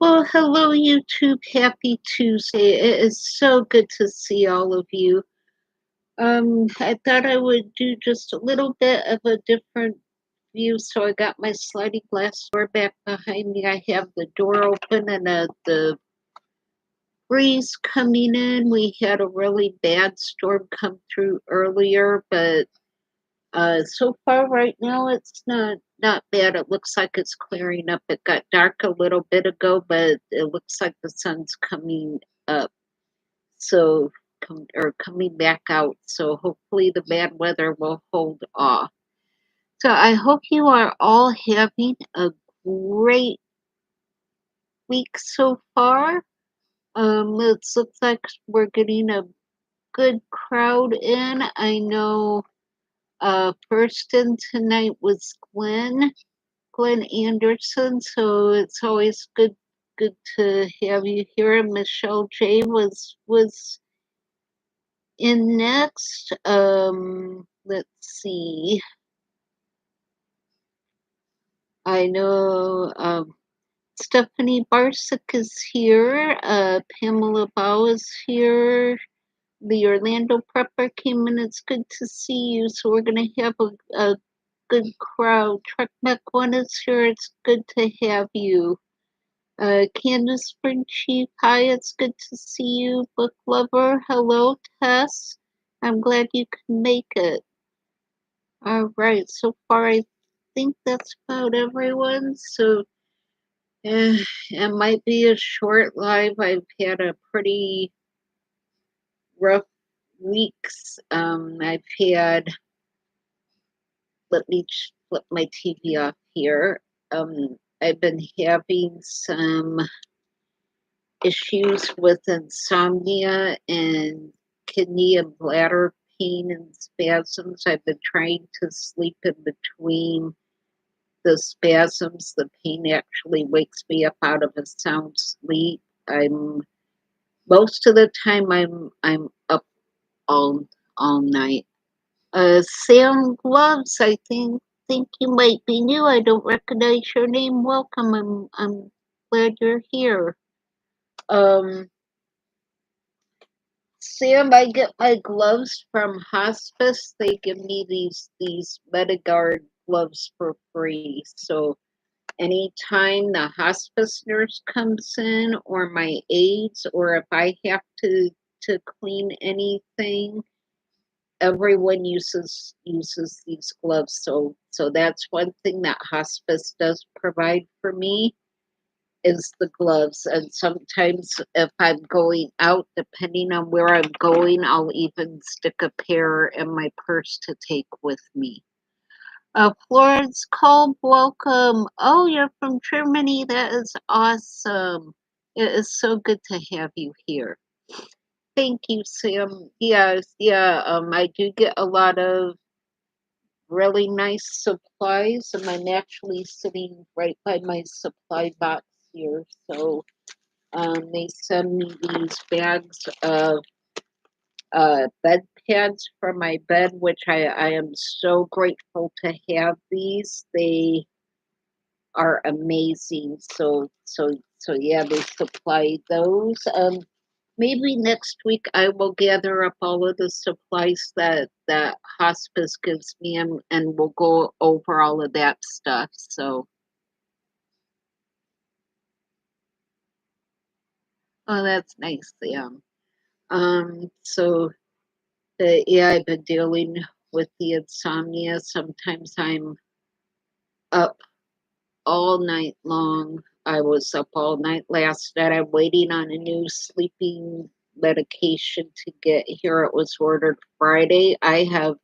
Well, hello, YouTube. Happy Tuesday. It is so good to see all of you. I thought I would do just a little bit of a different view. So I got my sliding glass door back behind me. I have the door open and the breeze coming in. We had a really bad storm come through earlier, but so far right now it's not bad. It looks like it's clearing up. It got dark a little bit ago, but it looks like the sun's coming up. So coming back out. So hopefully the bad weather will hold off. So I hope you are all having a great week so far. It looks like we're getting a good crowd in. I know first in tonight was Glenn Anderson, so it's always good to have you here. And Michelle J was in next. Let's see. I know Stephanie Barsick is here. Pamela Bow is here. The Orlando Prepper came in. It's good to see you. So we're gonna have a good crowd. Trek Mac One is here. It's good to have you. Candace Spring Chief, hi, it's good to see you. Book Lover, hello, Tess. I'm glad you can make it. All right, so far I think that's about everyone. So it might be a short live. I've had a pretty rough weeks. I've had, let me flip my TV off here. I've been having some issues with insomnia and kidney and bladder pain and spasms. I've been trying to sleep in between the spasms. The pain actually wakes me up out of a sound sleep. I'm most of the time I'm up all night. Sam Gloves, I think you might be new. I don't recognize your name. Welcome. I'm glad you're here. Um Sam, I get my gloves from hospice. They give me these Mediguard gloves for free. So anytime the hospice nurse comes in or my aides or if I have to clean anything, everyone uses these gloves. So that's one thing that hospice does provide for me is the gloves. And sometimes if I'm going out, depending on where I'm going, I'll even stick a pair in my purse to take with me. Florence Kolb, welcome. Oh, you're from Germany. That is awesome. It is so good to have you here. Thank you, Sam. Yes, yeah, I do get a lot of really nice supplies, and I'm actually sitting right by my supply box here. So they send me these bags of bed pads for my bed, which I am so grateful to have these. They are amazing. So yeah, they supply those. Maybe next week I will gather up all of the supplies that hospice gives me, and we'll go over all of that stuff. So, oh, that's nice. Yeah. So yeah, I've been dealing with the insomnia. Sometimes I'm up all night long. I was up all night last night. I'm waiting on a new sleeping medication to get here. It was ordered Friday. I have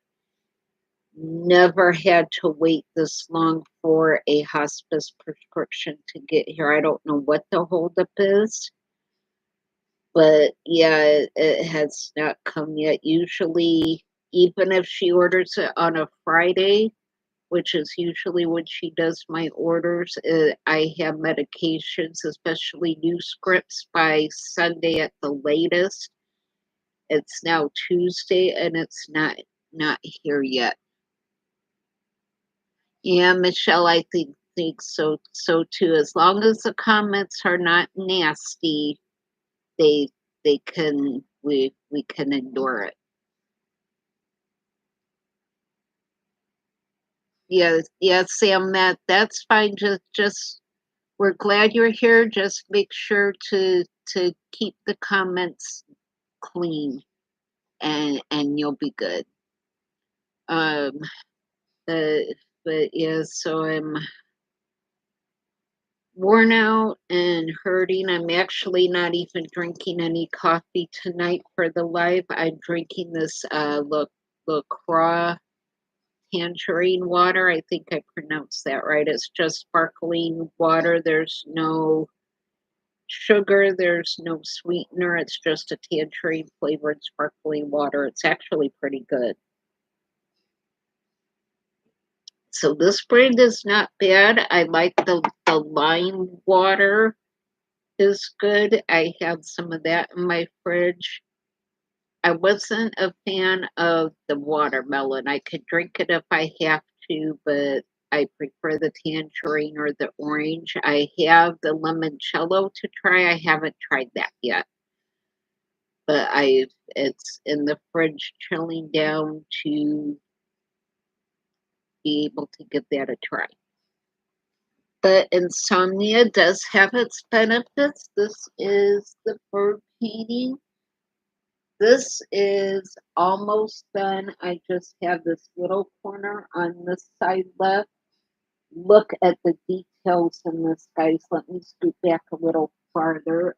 never had to wait this long for a hospice prescription to get here. I don't know what the holdup is, but yeah, it has not come yet. Usually, even if she orders it on a Friday, which is usually when she does my orders, I have medications, especially new scripts, by Sunday at the latest. It's now Tuesday and it's not here yet. Yeah, Michelle, I think think so too. As long as the comments are not nasty, they they can we can ignore it. Yes, yes, Sam, that's fine. Just we're glad you're here. Just make sure to keep the comments clean and you'll be good. Um but but yeah, so I'm worn out and hurting. I'm actually not even drinking any coffee tonight for the live. I'm drinking this LaCroix tangerine water. I think I pronounced that right. It's just sparkling water. There's no sugar, there's no sweetener. It's just a tangerine flavored sparkling water. It's actually pretty good. So this brand is not bad. I like the lime water is good. I have some of that in my fridge. I wasn't a fan of the watermelon. I could drink it if I have to, but I prefer the tangerine or the orange. I have the limoncello to try. I haven't tried that yet, but I it's in the fridge chilling down to be able to give that a try. But insomnia does have its benefits. This is the bird painting. This is almost done. I just have this little corner on this side left. Look at the details in this, guys. Let me scoot back a little farther.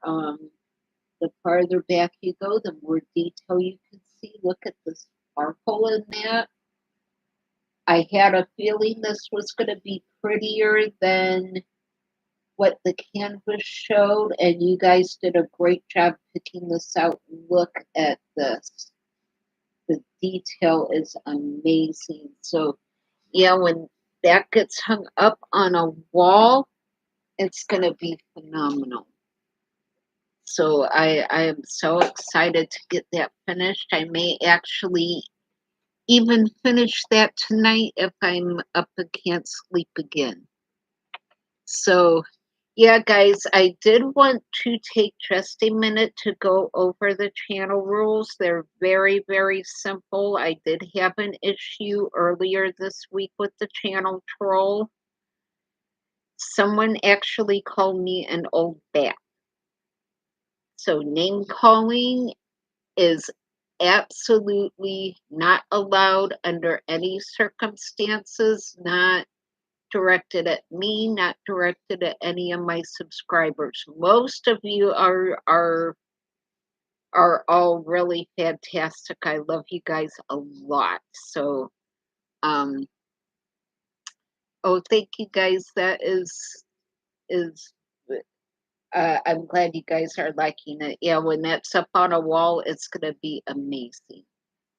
The farther back you go, the more detail you can see. Look at the sparkle in that. I had a feeling this was going to be prettier than what the canvas showed, and you guys did a great job picking this out. Look at this. The detail is amazing. So, yeah, when that gets hung up on a wall, it's going to be phenomenal. So, I am so excited to get that finished. I may actually even finish that tonight if I'm up and can't sleep again. So, yeah, guys, I did want to take just a minute to go over the channel rules. They're very, very simple. I did have an issue earlier this week with the channel troll. Someone actually called me an old bat. So, name calling is absolutely not allowed under any circumstances, not directed at me, not directed at any of my subscribers. Most of you are all really fantastic. I love you guys a lot. So um oh, thank you guys. That is I'm glad you guys are liking it. Yeah, when that's up on a wall, it's gonna be amazing.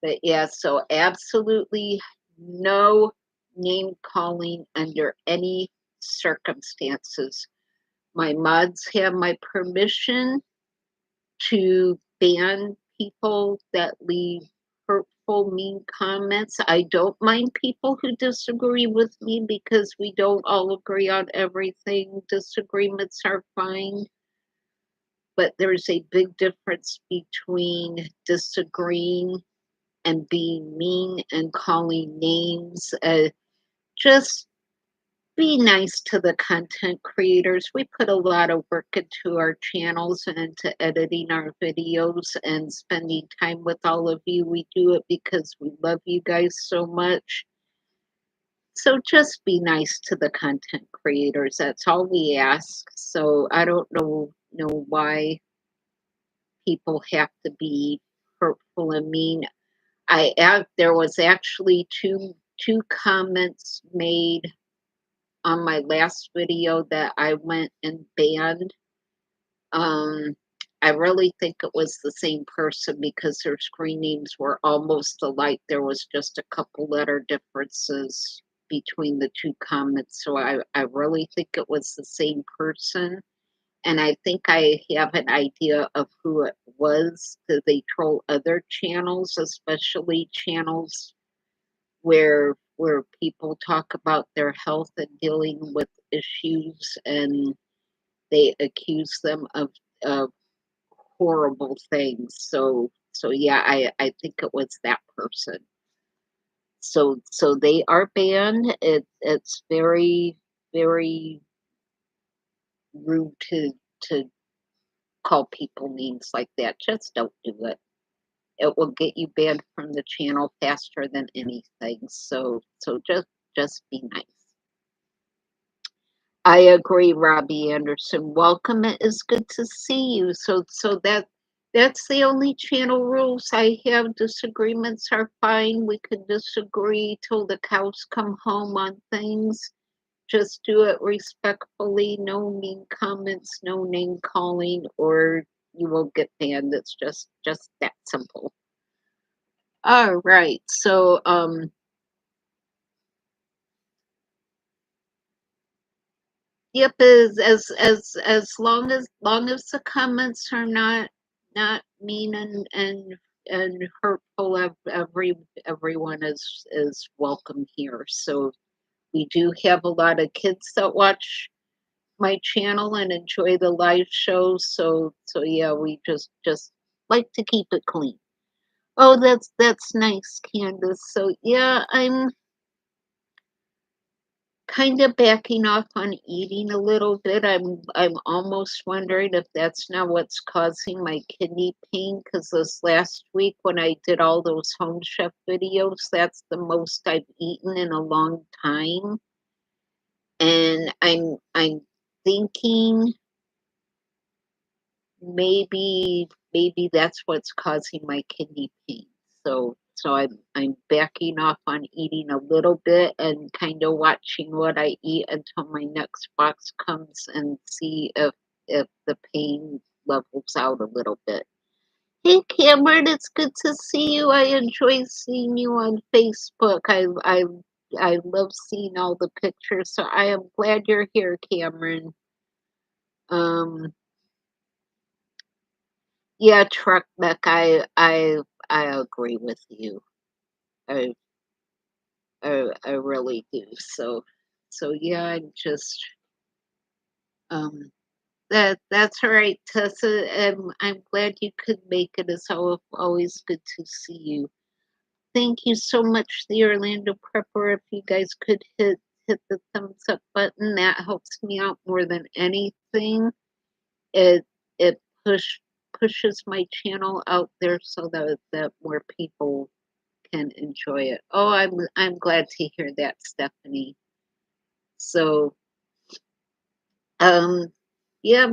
But yeah, so absolutely no name calling under any circumstances. My mods have my permission to ban people that leave hurtful, mean comments. I don't mind people who disagree with me because we don't all agree on everything. Disagreements are fine, but there's a big difference between disagreeing and being mean and calling names. Just be nice to the content creators. We put a lot of work into our channels and into editing our videos and spending time with all of you. We do it because we love you guys so much. So just be nice to the content creators. That's all we ask. So I don't know why people have to be hurtful and mean. There was actually two comments made on my last video that I went and banned. Um, I really think it was the same person because their screen names were almost alike. There was just a couple letter differences between the two comments. So I really think it was the same person. And I think I have an idea of who it was because they troll other channels, especially channels where where people talk about their health and dealing with issues, and they accuse them of horrible things. So yeah, I think it was that person. So they are banned. It's very rude to call people names like that. Just don't do it. It will get you banned from the channel faster than anything. So just be nice. I agree, Robbie Anderson. Welcome. It is good to see you. That's the only channel rules I have. Disagreements are fine. We could disagree till the cows come home on things. Just do it respectfully. No mean comments, no name calling, or you will get banned. It's just that simple. All right. Yep, as long as the comments are not mean and hurtful, everyone is welcome here. So we do have a lot of kids that watch my channel and enjoy the live shows. So yeah, we just like to keep it clean. Oh, that's nice, Candace. So yeah, I'm kind of backing off on eating a little bit. I'm almost wondering if that's not what's causing my kidney pain, because this last week when I did all those home chef videos, that's the most I've eaten in a long time. And I'm thinking maybe that's what's causing my kidney pain. So I'm backing off on eating a little bit and kind of watching what I eat until my next box comes and see if the pain levels out a little bit. Hey Cameron, it's good to see you. I enjoy seeing you on Facebook. I love seeing all the pictures. So I am glad you're here, Cameron. Um, yeah, truck back. I agree with you. I I really do. So yeah, I'm just um that's all right, Tessa. I'm glad you could make it. It's always good to see you. Thank you so much, the Orlando Prepper. If you guys could hit the thumbs up button, that helps me out more than anything. It pushes my channel out there so that more people can enjoy it. Oh, I'm glad to hear that, Stephanie. So, um, yeah,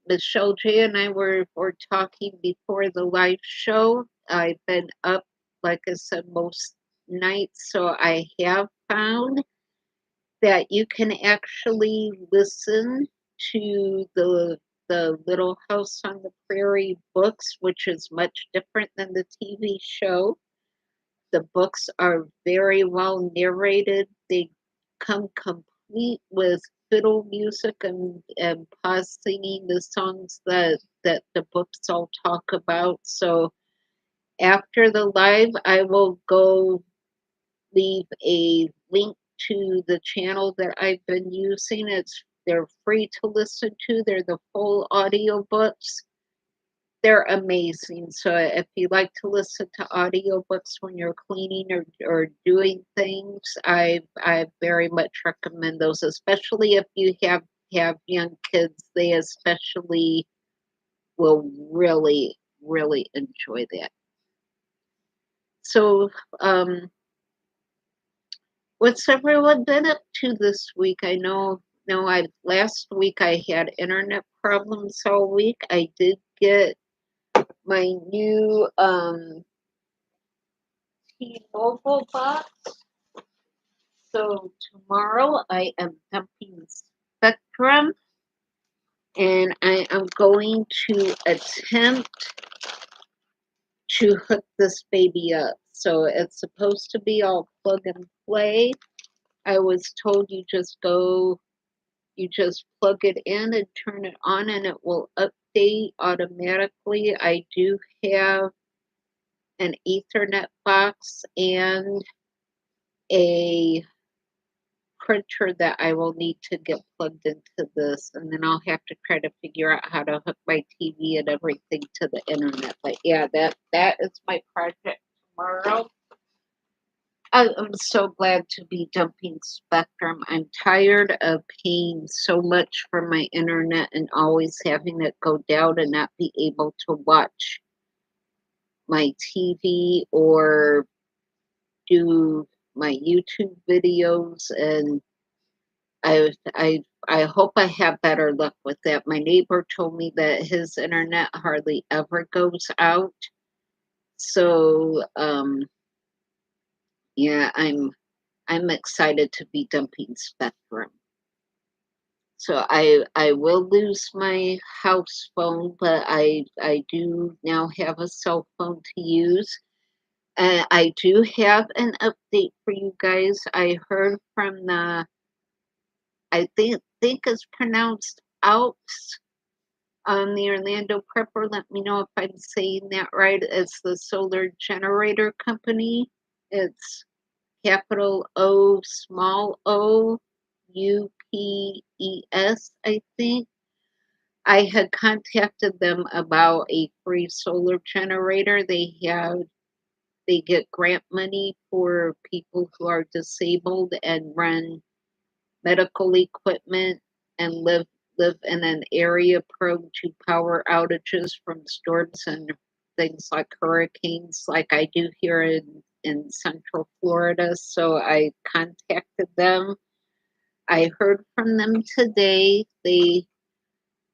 Michelle J and I were talking before the live show. I've been up, like I said, most nights, so I have found that you can actually listen to the Little House on the Prairie books, which is much different than the TV show. The books are very well narrated. They come complete with fiddle music and pause singing the songs that the books all talk about. So after the live, I will go leave a link to the channel that I've been using. They're free to listen to. They're the full audio books. They're amazing. So if you like to listen to audiobooks when you're cleaning or doing things, I very much recommend those, especially if you have young kids. They especially will really enjoy that. So what's everyone been up to this week? I know no I last week I had internet problems all week. I did get my new T-Mobile box. So tomorrow I am dumping Spectrum and I am going to attempt to hook this baby up. So it's supposed to be all plug and play. I was told you just plug it in and turn it on and it will update automatically. I do have an Ethernet box and a printer that I will need to get plugged into this, and then I'll have to try to figure out how to hook my TV and everything to the internet. But yeah, that is my project tomorrow. I'm so glad to be dumping Spectrum. I'm tired of paying so much for my internet and always having it go down and not be able to watch my TV or do my YouTube videos. And I hope I have better luck with that. My neighbor told me that his internet hardly ever goes out. So yeah, I'm excited to be dumping Spectrum. So I will lose my house phone, but I do now have a cell phone to use. I do have an update for you guys. I heard from the I think it's pronounced Alps the Orlando Prepper. Let me know if I'm saying that right. It's the solar generator company. It's capital O, small o, UPES, I think. I had contacted them about a free solar generator. They get grant money for people who are disabled and run medical equipment and live in an area prone to power outages from storms and things like hurricanes like I do here in Central Florida. So I contacted them. I heard from them today. They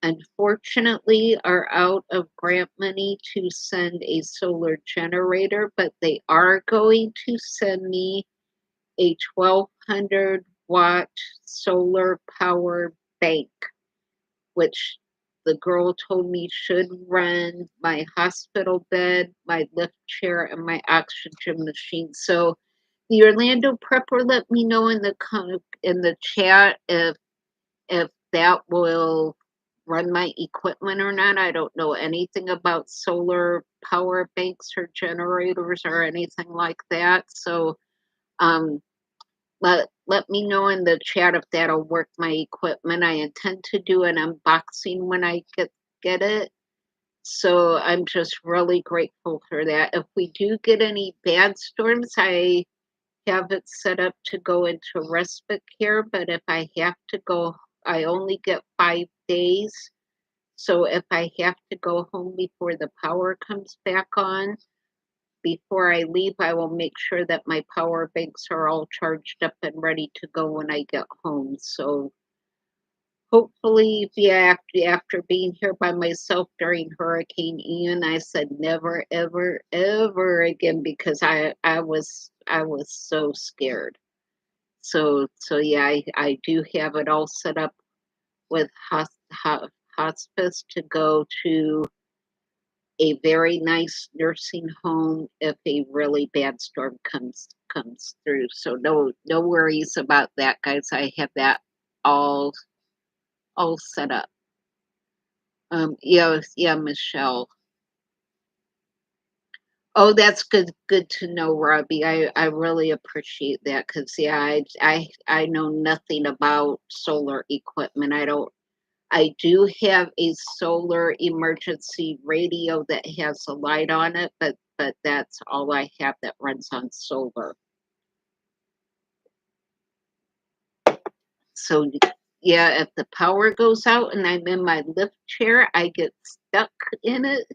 unfortunately are out of grant money to send a solar generator, but they are going to send me a 1200-watt solar power bank, which the girl told me should run my hospital bed, my lift chair, and my oxygen machine. So the Orlando Prepper let me know in the chat if that will run my equipment or not. I don't know anything about solar power banks or generators or anything like that. So um, let me know in the chat if that'll work my equipment. I intend to do an unboxing when I get it. So I'm just really grateful for that. If we do get any bad storms, I have it set up to go into respite care, but if I have to go, I only get 5 days. So if I have to go home before the power comes back on, before I leave, I will make sure that my power banks are all charged up and ready to go when I get home. So hopefully, yeah, after being here by myself during Hurricane Ian, I said never, ever, ever again because I was so scared. So yeah, I do have it all set up with hospice to go to a very nice nursing home if a really bad storm comes through. So no worries about that, guys. I have that all all set up. Yeah, Michelle. Oh, that's good to know, Robbie. I really appreciate that because yeah, I know nothing about solar equipment. I do have a solar emergency radio that has a light on it, but that's all I have that runs on solar. So yeah, if the power goes out and I'm in my lift chair, I get stuck in it,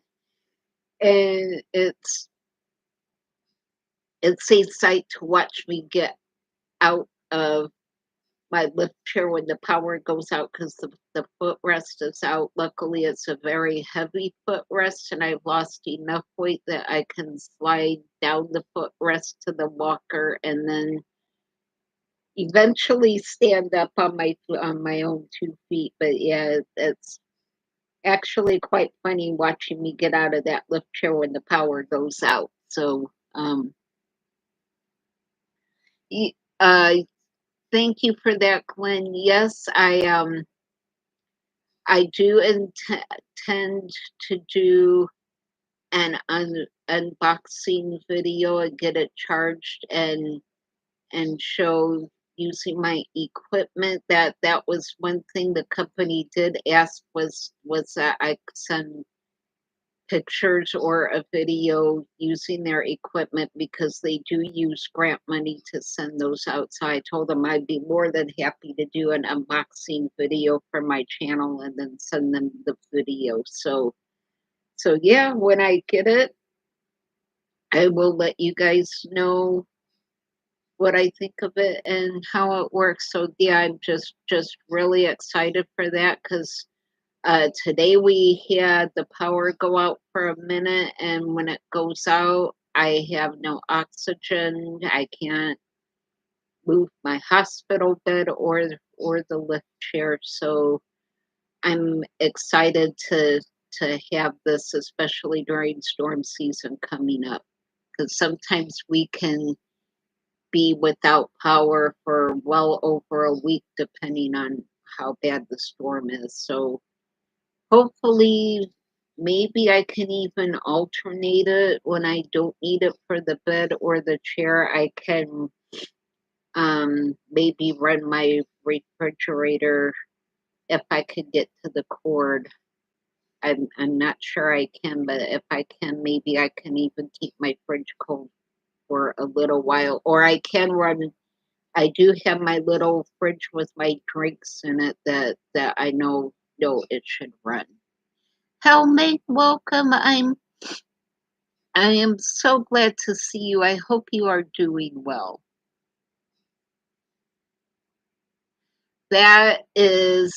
and it's a sight to watch me get out of my lift chair when the power goes out because the footrest is out. Luckily, it's a very heavy footrest, and I've lost enough weight that I can slide down the footrest to the walker and then eventually stand up on my own 2 feet. But yeah, it's actually quite funny watching me get out of that lift chair when the power goes out. So y- uh, thank you for that, Glenn. Yes, I do intend to do an unboxing video and get it charged and and show using my equipment. That was one thing the company did ask was that I send pictures or a video using their equipment because they do use grant money to send those out. So I told them I'd be more than happy to do an unboxing video for my channel and then send them the video. So yeah, when I get it, I will let you guys know what I think of it and how it works. So yeah, I'm just really excited for that because today we had the power go out for a minute, and when it goes out, I have no oxygen. I can't move my hospital bed or the lift chair. So I'm excited to have this, especially during storm season coming up, because sometimes we can be without power for well over a week, depending on how bad the storm is. So hopefully, maybe I can even alternate it when I don't need it for the bed or the chair. I can maybe run my refrigerator if I could get to the cord. I'm not sure I can, but if I can, maybe I can even keep my fridge cold for a little while. Or I can run. I do have my little fridge with my drinks in it that I know it should run. Helmate, welcome. I am so glad to see you. I hope you are doing well. That is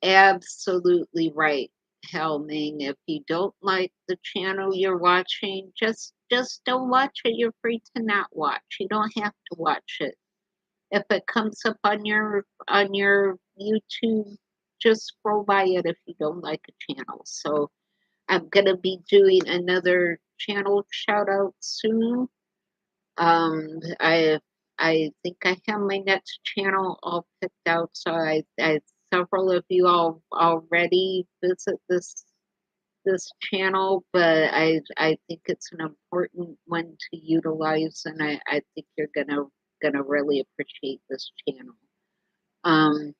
absolutely right, Helming. If you don't like the channel you're watching, just don't watch it. You're free to not watch. You don't have to watch it. If it comes up on your YouTube, just scroll by it if you don't like a channel. So I'm gonna be doing another channel shout out soon. I think I have my next channel all picked out, so I several of you all already visit this channel, but I think it's an important one to utilize, and I think you're gonna really appreciate this channel. Um,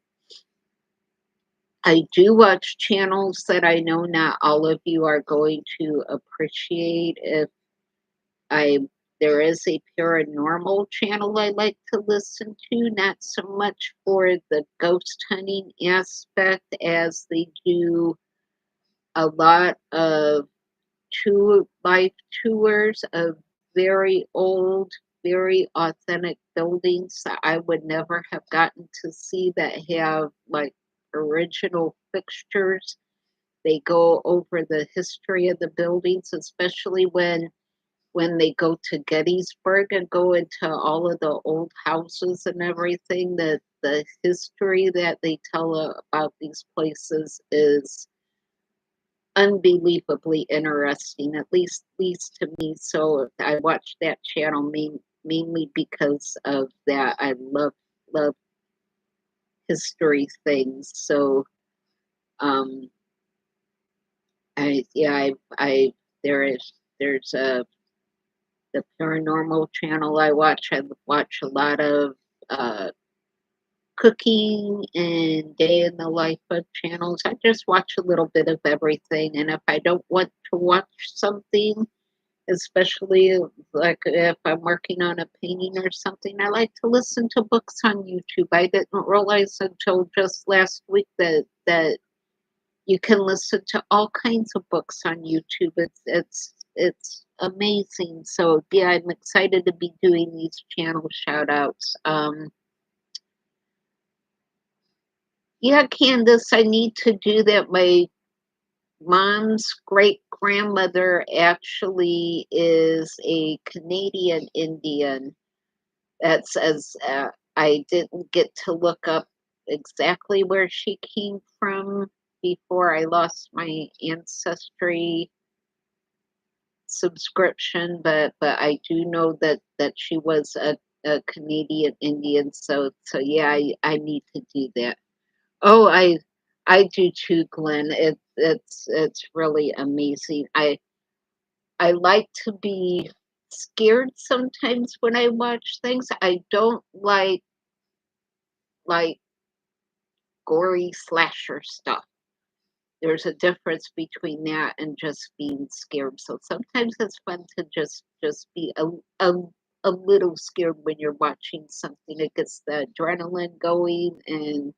I do watch channels that I know not all of you are going to appreciate. If I There is a paranormal channel I like to listen to, not so much for the ghost hunting aspect as they do a lot of life tours of very old, very authentic buildings that I would never have gotten to see that have like original fixtures. They go over the history of the buildings, especially when they go to Gettysburg and go into all of the old houses and everything, the history that they tell about these places is unbelievably interesting, at least to me. So I watch that channel mainly because of that. I love history things. So um I yeah I there is there's a the paranormal channel I watch. I watch a lot of uh, cooking and day in the life of channels. I just watch a little bit of everything. And if I don't want to watch something, especially like if I'm working on a painting or something, I like to listen to books on YouTube. I didn't realize until just last week that you can listen to all kinds of books on YouTube. It's amazing. So yeah, I'm excited to be doing these channel shout outs. Yeah, Candace, I need to do that. My mom's great grandmother actually is a Canadian Indian. That's as I didn't get to look up exactly where she came from before I lost my ancestry subscription, but I do know that she was a Canadian Indian. So yeah, I need to do that. Oh, I do too, Glenn. It's really amazing. I like to be scared sometimes when I watch things. I don't like gory slasher stuff. There's a difference between that and just being scared. So sometimes it's fun to just be a little scared when you're watching something. It gets the adrenaline going and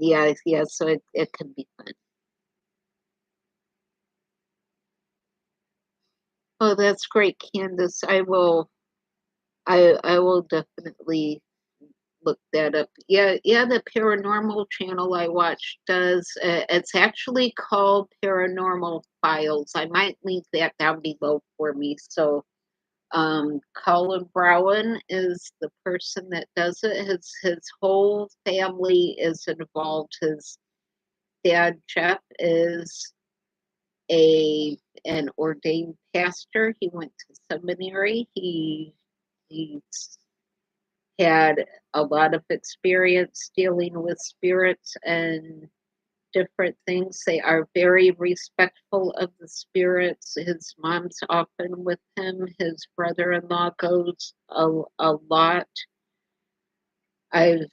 yeah, so it can be fun. Oh, that's great, Candace. I will definitely look that up. Yeah, yeah, the paranormal channel I watch does. It's actually called Paranormal Files. I might link that down below for me. So, Colin Brown is the person that does it. His whole family is involved. His dad Jeff is a an ordained pastor. He went to seminary. He's had a lot of experience dealing with spirits and different things. They are very respectful of the spirits. His mom's often with him. His brother-in-law goes a lot. I've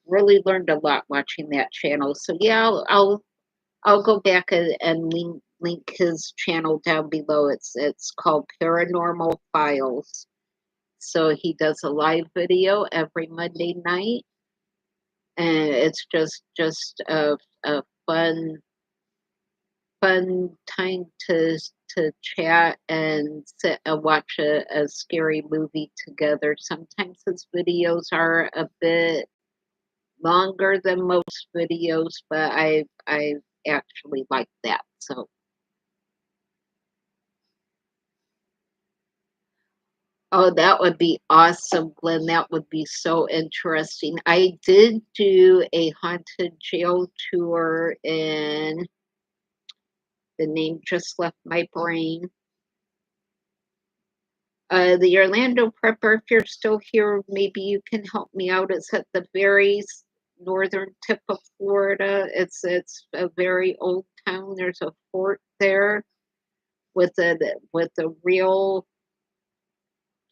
really learned a lot watching that channel. So yeah, I'll go back and link his channel down below. It's called Paranormal Files. So he does a live video every Monday night, and it's just a fun time to chat and sit and watch a scary movie together. Sometimes his videos are a bit longer than most videos, but I actually like that. So oh, that would be awesome, Glenn. That would be so interesting. I did do a haunted jail tour, and the name just left my brain. The Orlando Prepper, if you're still here, maybe you can help me out. It's at the very northern tip of Florida. It's a very old town. There's a fort there with a real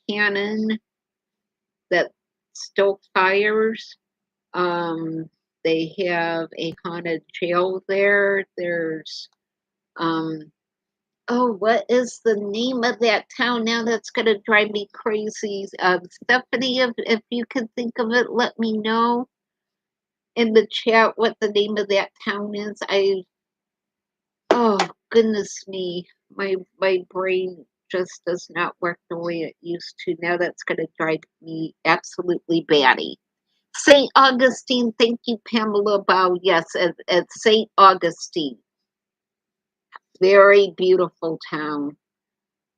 cannon that still fires. They have a haunted jail there. There's oh, what is the name of that town now? That's gonna drive me crazy. Stephanie, if you can think of it, let me know in the chat what the name of that town is. Oh goodness me, my brain just does not work the way it used to. Now that's gonna drive me absolutely batty. St. Augustine, thank you, Pamela Bow. Yes, at St. Augustine. Very beautiful town,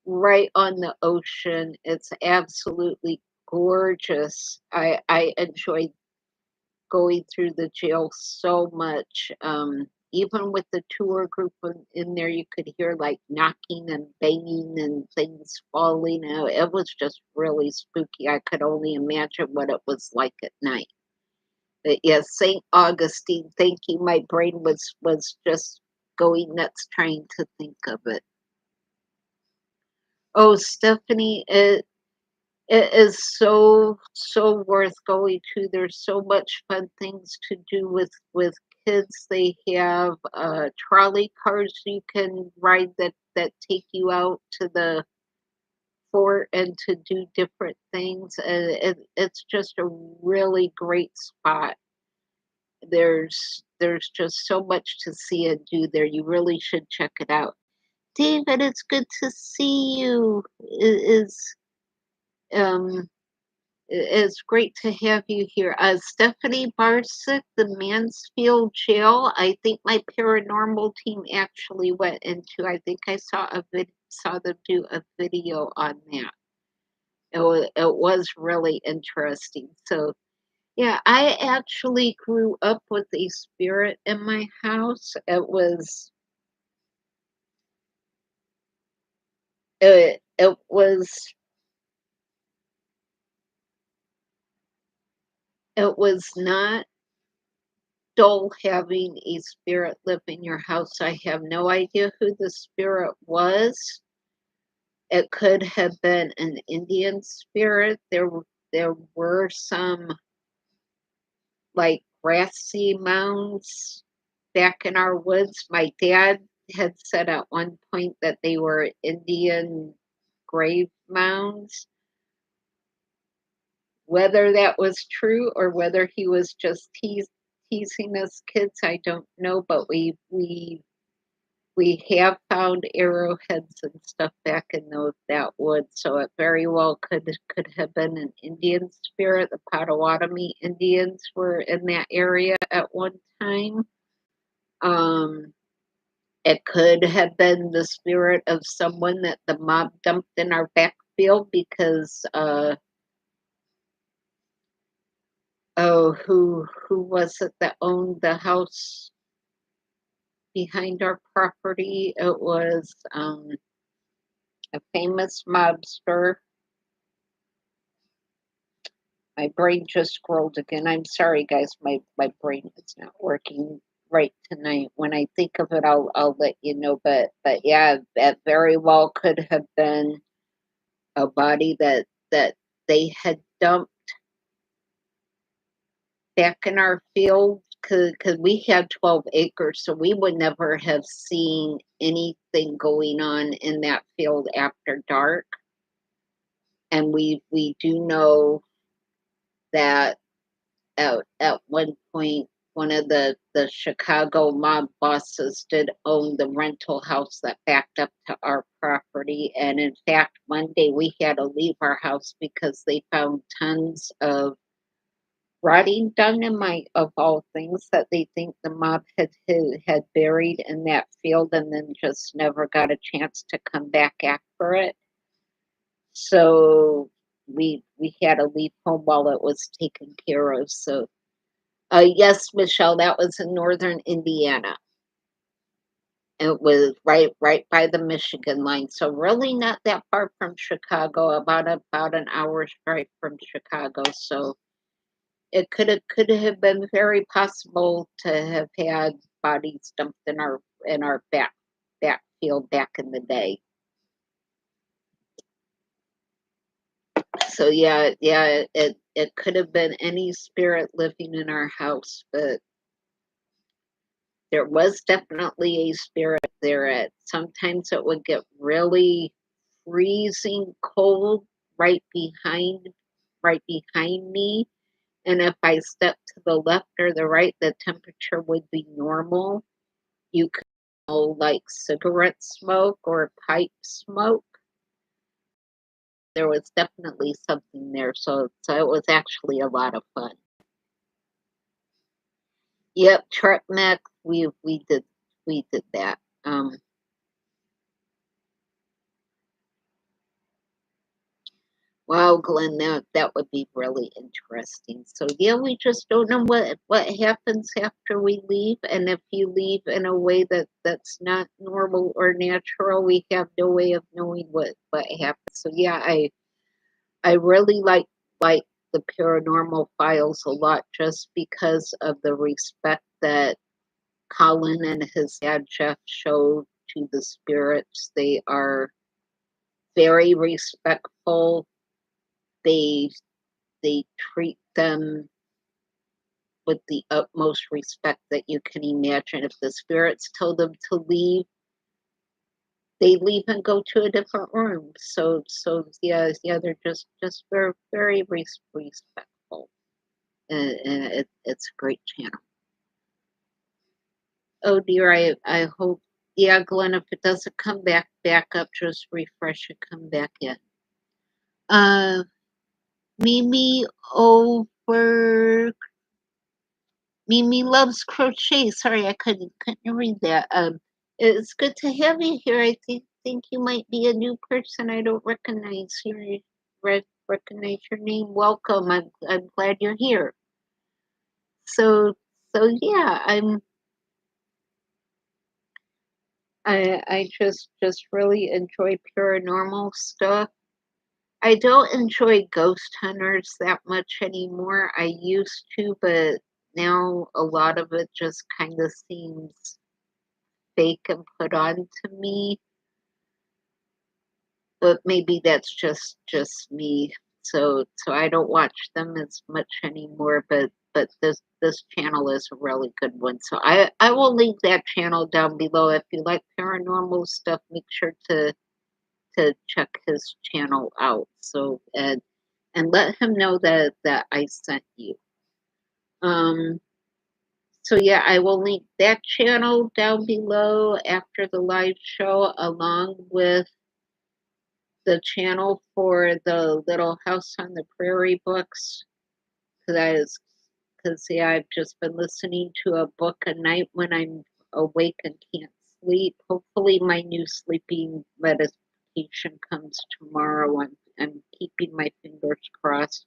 right on the ocean. It's absolutely gorgeous. I enjoyed going through the jail so much. Even with the tour group in there, you could hear like knocking and banging and things falling out. It was just really spooky. I could only imagine what it was like at night. But yes, St. Augustine, thank you. My brain was just going nuts trying to think of it. Oh, Stephanie, it is so worth going to. There's so much fun things to do with kids. They have trolley cars you can ride that take you out to the fort and to do different things. It's just a really great spot. There's just so much to see and do there. You really should check it out. David, it's good to see you. Um it's great to have you here. Stephanie Barsick, the Mansfield Jail. I think my paranormal team actually went into. I think I saw them do a video on that. It was really interesting. So yeah, I actually grew up with a spirit in my house. It was not dull having a spirit live in your house. I have no idea who the spirit was. It could have been an Indian spirit. There were some like grassy mounds back in our woods. My dad had said at one point that they were Indian grave mounds. Whether that was true or whether he was just teasing us kids, I don't know. But we have found arrowheads and stuff back in that wood, so it very well could have been an Indian spirit. The Potawatomi Indians were in that area at one time. Um, it could have been the spirit of someone that the mob dumped in our backfield because oh, who was it that owned the house behind our property? It was a famous mobster. My brain just scrolled again. I'm sorry, guys. My brain is not working right tonight. When I think of it, I'll let you know. But yeah, that very well could have been a body that they had dumped back in our field because we had 12 acres, so we would never have seen anything going on in that field after dark. And we do know that at one point, one of the Chicago mob bosses did own the rental house that backed up to our property. And in fact, one day we had to leave our house because they found tons of rotting dynamite of all things that they think the mob had buried in that field and then just never got a chance to come back after it. So we had to leave home while it was taken care of. So yes, Michelle, that was in northern Indiana. It was right by the Michigan line, so really not that far from Chicago, about an hour's drive from Chicago. So it could have been very possible to have had bodies dumped in our backfield back in the day. So yeah, it could have been any spirit living in our house, but there was definitely a spirit there. At sometimes it would get really freezing cold right behind me, and if I stepped to the left or the right, the temperature would be normal. You could smell like cigarette smoke or pipe smoke. There was definitely something there, so it was actually a lot of fun. Yep, truck neck. We did that. Wow, Glenn, that would be really interesting. So yeah, we just don't know what happens after we leave, and if you leave in a way that's not normal or natural, we have no way of knowing what happens. So yeah, I really like the paranormal files a lot just because of the respect that Colin and his dad Jeff show to the spirits. They are very respectful. They they treat them with the utmost respect that you can imagine. If the spirits tell them to leave, they leave and go to a different room. So yeah, they're just very respectful, and it's a great channel. Oh dear, I hope. Yeah, Glenn, if it doesn't come back up, just refresh and come back in. Uh, Mimi over Mimi loves crochet. Sorry, I couldn't read that. It's good to have you here. I think you might be a new person. I don't recognize your name. Welcome. I'm glad you're here. So yeah, I just really enjoy paranormal stuff. I don't enjoy ghost hunters that much anymore. I used to, but now a lot of it just kind of seems fake and put on to me. but maybe that's just me. So I don't watch them as much anymore, but this channel is a really good one. So I will link that channel down below. If you like paranormal stuff, make sure to check his channel out. So and let him know that I sent you. Um so yeah, I will link that channel down below after the live show, along with the channel for the Little House on the Prairie books. Because yeah, I've just been listening to a book a night when I'm awake and can't sleep. Hopefully, my new sleeping medication comes tomorrow. I'm keeping my fingers crossed.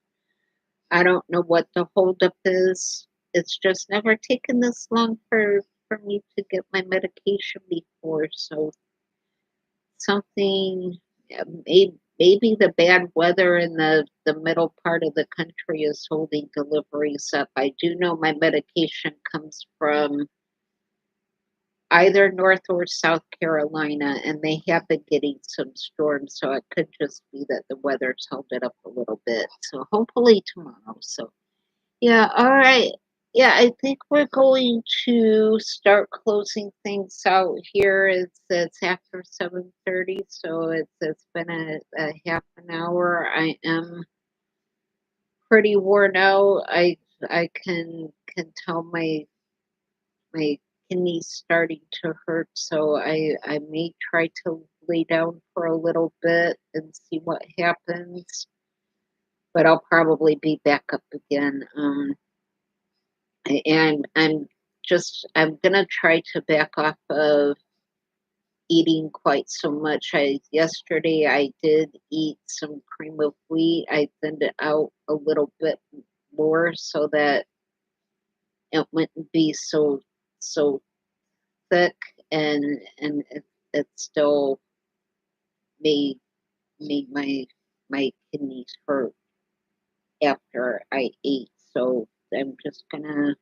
I don't know what the holdup is. It's just never taken this long for me to get my medication before. So something, maybe the bad weather in the middle part of the country is holding deliveries up. I do know my medication comes from either North or South Carolina, and they have been getting some storms, so it could just be that the weather's held it up a little bit. So hopefully tomorrow. So yeah, all right. Yeah, I think we're going to start closing things out here. It's after 7:30, so it's been a half an hour. I am pretty worn out. I can tell my kidneys starting to hurt, so I may try to lay down for a little bit and see what happens. But I'll probably be back up again. And I'm gonna try to back off of eating quite so much. I did eat some cream of wheat. I thinned it out a little bit more so that it wouldn't be so thick, and it still made made my kidneys hurt after I ate. So I'm just gonna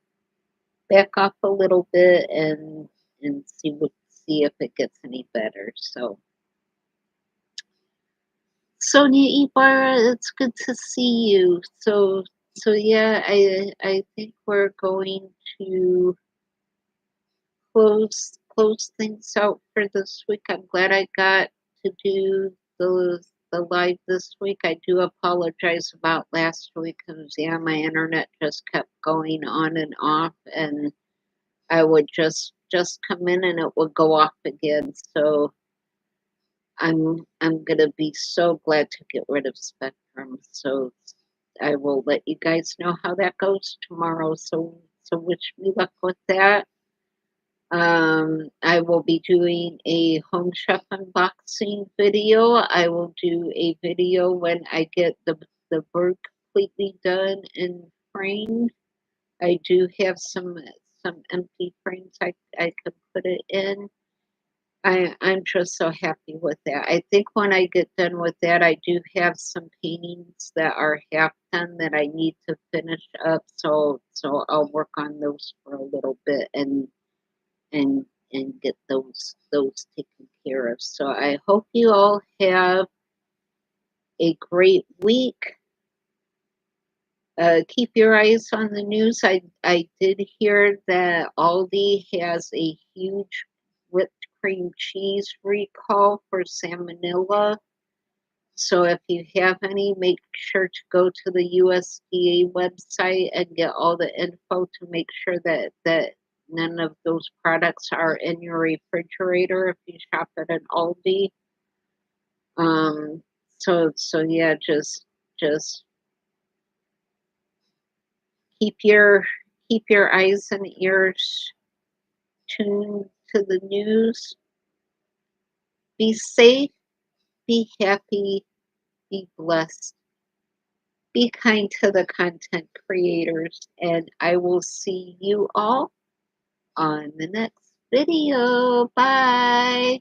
back off a little bit and see if it gets any better. So Sonia Ibarra, it's good to see you. So yeah, I think we're going to close things out for this week. I'm glad I got to do the live this week. I do apologize about last week because yeah, my internet just kept going on and off, and I would just come in and it would go off again. So I'm gonna be so glad to get rid of Spectrum. So I will let you guys know how that goes tomorrow. So wish me luck with that. I will be doing a home chef unboxing video. I will do a video when I get the bird completely done and framed. I do have some empty frames I could put it in. I'm just so happy with that. I think when I get done with that, I do have some paintings that are half done that I need to finish up. So I'll work on those for a little bit and and get those taken care of. So I hope you all have a great week. Keep your eyes on the news. I did hear that Aldi has a huge whipped cream cheese recall for salmonella. So if you have any, make sure to go to the USDA website and get all the info to make sure that none of those products are in your refrigerator if you shop at an Aldi. Um, so yeah, just keep your keep your eyes and ears tuned to the news. Be safe, be happy, be blessed, be kind to the content creators, and I will see you all on the next video. Bye.